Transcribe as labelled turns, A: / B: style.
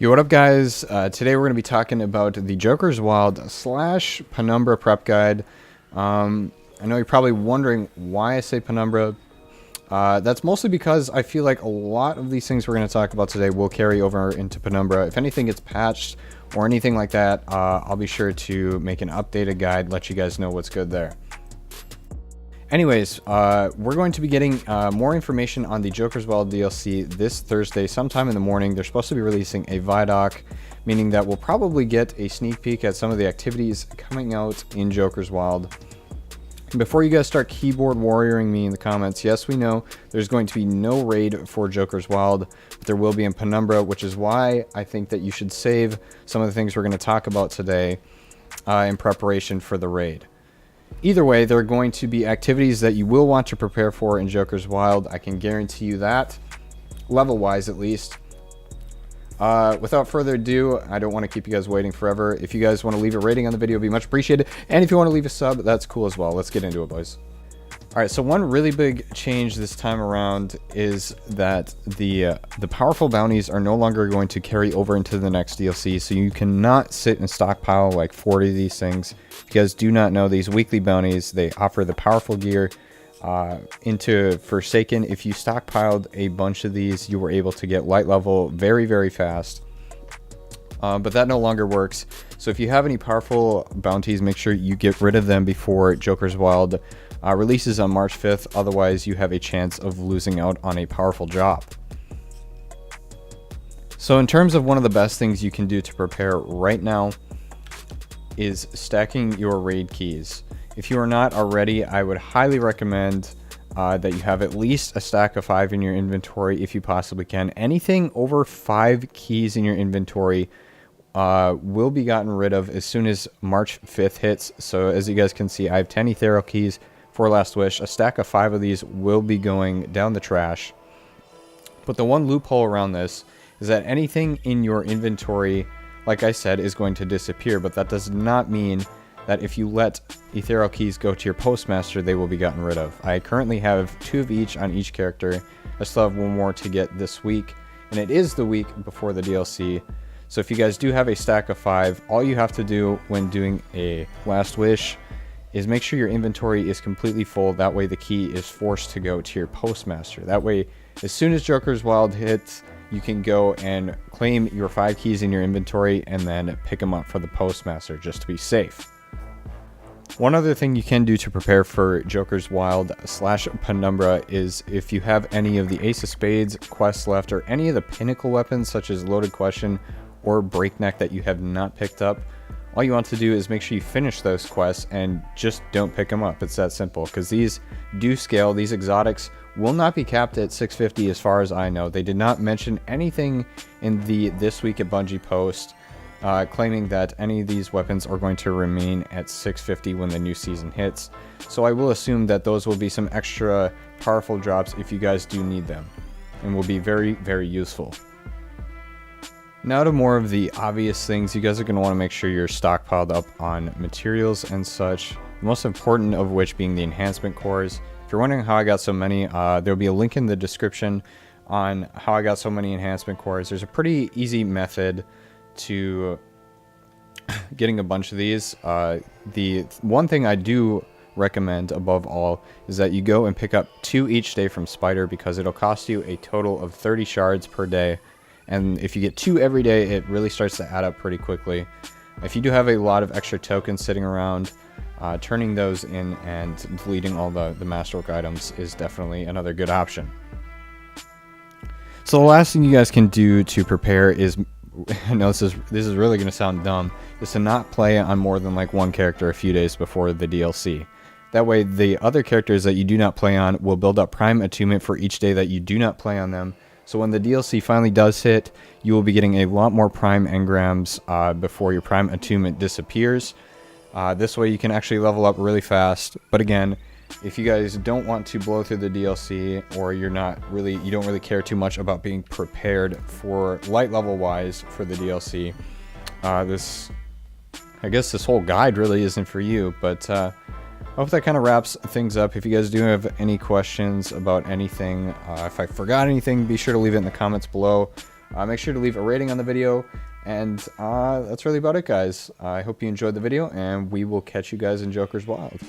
A: Yo, what up, guys? Today we're going to be talking about the Joker's Wild slash Penumbra prep guide. I know you're probably wondering why I say Penumbra. That's mostly because I feel like a lot of these things we're going to talk about today will carry over into Penumbra. If anything gets patched or anything like that, I'll be sure to make an updated guide, let you guys know what's good there. Anyways, we're going to be getting more information on the Joker's Wild DLC this Thursday, sometime in the morning. They're supposed to be releasing a Vidoc, meaning that we'll probably get a sneak peek at some of the activities coming out in Joker's Wild. Before you guys start keyboard warrioring me in the comments, yes, we know there's going to be no raid for Joker's Wild, but there will be in Penumbra, which is why I think that you should save some of the things we're going to talk about today in preparation for the raid. Either way, there are going to be activities that you will want to prepare for in Joker's Wild. I can guarantee you that, level-wise at least. Without further ado, I don't want to keep you guys waiting forever. If you guys want to leave a rating on the video, it'd be much appreciated. And if you want to leave a sub, that's cool as well. Let's get into it, boys. Alright, so one really big change this time around is that the powerful bounties are no longer going to carry over into the next DLC, so you cannot sit and stockpile like 40 of these things. If you guys do not know, these weekly bounties, they offer the powerful gear into Forsaken. If you stockpiled a bunch of these, you were able to get light level very, very fast. But that no longer works. So if you have any powerful bounties, make sure you get rid of them before Joker's Wild releases on March 5th. Otherwise, you have a chance of losing out on a powerful job. So in terms of one of the best things you can do to prepare right now is stacking your raid keys. If you are not already, I would highly recommend that you have at least a stack of 5 in your inventory if you possibly can. Anything over 5 keys in your inventory will be gotten rid of as soon as March 5th hits. So as you guys can see, I have 10 ethereal keys for Last Wish. A stack of 5 of these will be going down the trash. But the one loophole around this is that anything in your inventory, like I said, is going to disappear. But that does not mean that if you let ethereal keys go to your postmaster, they will be gotten rid of. I currently have 2 of each on each character. I still have 1 more to get this week, and it is the week before the DLC. So if you guys do have a stack of 5, all you have to do when doing a Last Wish is make sure your inventory is completely full. That way the key is forced to go to your postmaster. That way, as soon as Joker's Wild hits, you can go and claim your 5 keys in your inventory and then pick them up for the postmaster just to be safe. One other thing you can do to prepare for Joker's Wild slash Penumbra is if you have any of the Ace of Spades quests left or any of the pinnacle weapons such as Loaded Question or Breakneck that you have not picked up, all you want to do is make sure you finish those quests and just don't pick them up. It's that simple, because these do scale. These exotics will not be capped at 650 as far as I know. They did not mention anything in the This Week at Bungie post claiming that any of these weapons are going to remain at 650 when the new season hits. So I will assume that those will be some extra powerful drops if you guys do need them, and will be very, very useful. Now to more of the obvious things. You guys are going to want to make sure you're stockpiled up on materials and such, the most important of which being the enhancement cores. If you're wondering how I got so many, there'll be a link in the description on how I got so many enhancement cores. There's a pretty easy method to getting a bunch of these. The one thing I do recommend above all is that you go and pick up 2 each day from Spider, because it'll cost you a total of 30 shards per day. And if you get 2 every day, it really starts to add up pretty quickly. If you do have a lot of extra tokens sitting around, turning those in and deleting all the masterwork items is definitely another good option. So the last thing you guys can do to prepare is, I know this is really going to sound dumb, is to not play on more than like 1 character a few days before the DLC. That way the other characters that you do not play on will build up prime attunement for each day that you do not play on them. So when the DLC finally does hit, you will be getting a lot more prime engrams before your prime attunement disappears. This way you can actually level up really fast. But again, if you guys don't want to blow through the DLC, or you don't really care too much about being prepared for light level wise for the DLC, I guess this whole guide really isn't for you. But I hope that kind of wraps things up. If you guys do have any questions about anything, if I forgot anything, be sure to leave it in the comments below. make sure to leave a rating on the video. And that's really about it, guys. I hope you enjoyed the video, and we will catch you guys in Joker's Wild.